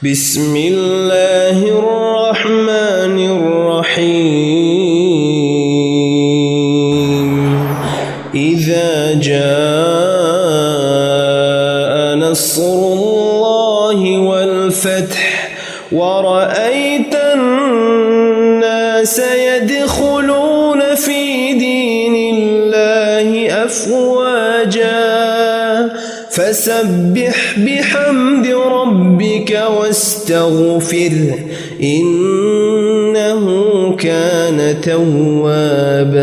بسم الله الرحمن الرحيم إذا جاء نصر الله والفتح ورأيت الناس يدخلون في دين الله أفواجا فسبح بحمد ربك واستغفره إنه كان توابا.